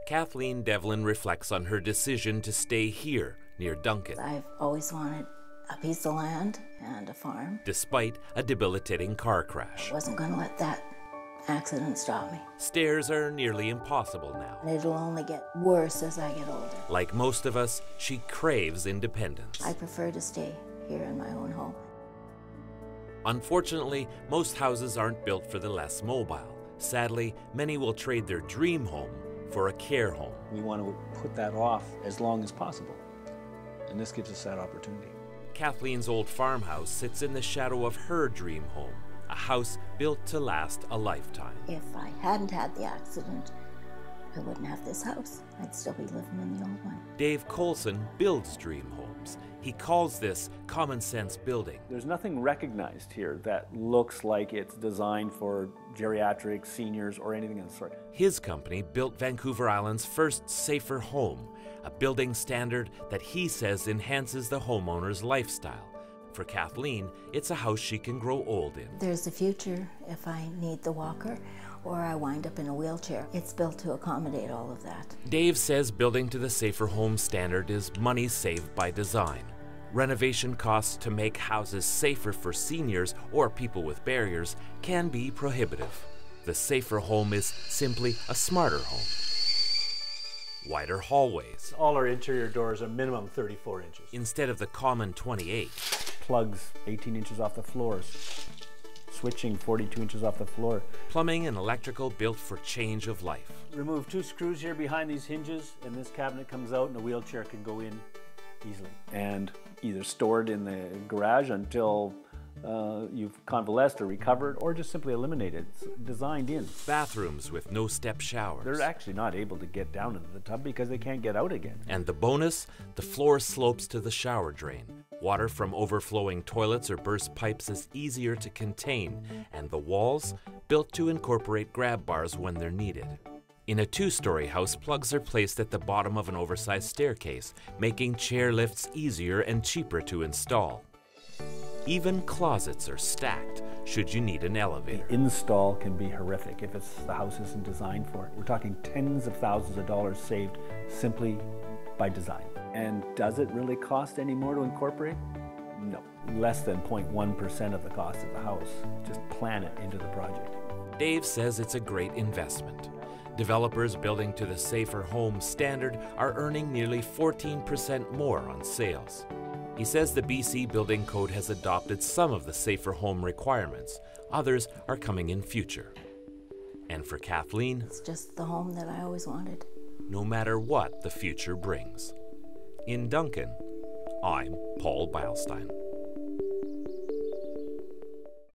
Kathleen Devlin reflects on her decision to stay here near Duncan. I've always wanted a piece of land and a farm. Despite a debilitating car crash. I wasn't going to let that accident stop me. Stairs are nearly impossible now. And it'll only get worse as I get older. Like most of us, she craves independence. I prefer to stay here in my own home. Unfortunately, most houses aren't built for the less mobile. Sadly, many will trade their dream home for a care home. We want to put that off as long as possible, and this gives us that opportunity. Kathleen's old farmhouse sits in the shadow of her dream home, a house built to last a lifetime. If I hadn't had the accident, I wouldn't have this house. I'd still be living in the old one. Dave Colson builds dream homes. He calls this common sense building. There's nothing recognized here that looks like it's designed for geriatrics, seniors, or anything of the sort. His company built Vancouver Island's first safer home, a building standard that he says enhances the homeowner's lifestyle. For Kathleen, it's a house she can grow old in. There's a future if I need the walker or I wind up in a wheelchair. It's built to accommodate all of that. Dave says building to the safer home standard is money saved by design. Renovation costs to make houses safer for seniors or people with barriers can be prohibitive. The safer home is simply a smarter home. Wider hallways. All our interior doors are minimum 34 inches. Instead of the common 28. Plugs 18 inches off the floors. Switching 42 inches off the floor. Plumbing and electrical built for change of life. Remove 2 screws here behind these hinges, and this cabinet comes out and a wheelchair can go in easily. And either stored in the garage until you've convalesced or recovered, or just simply eliminated. It's designed in. Bathrooms with no step showers. They're actually not able to get down into the tub because they can't get out again. And the bonus, the floor slopes to the shower drain. Water from overflowing toilets or burst pipes is easier to contain, and the walls built to incorporate grab bars when they're needed. In a 2-story house, plugs are placed at the bottom of an oversized staircase, making chair lifts easier and cheaper to install. Even closets are stacked should you need an elevator. The install can be horrific if the house isn't designed for it. We're talking tens of thousands of dollars saved simply by design. And does it really cost any more to incorporate? No. Less than 0.1% of the cost of the house. Just plan it into the project. Dave says it's a great investment. Developers building to the safer home standard are earning nearly 14% more on sales. He says the BC Building Code has adopted some of the safer home requirements. Others are coming in future. And for Kathleen, it's just the home that I always wanted. No matter what the future brings. In Duncan, I'm Paul Beilstien.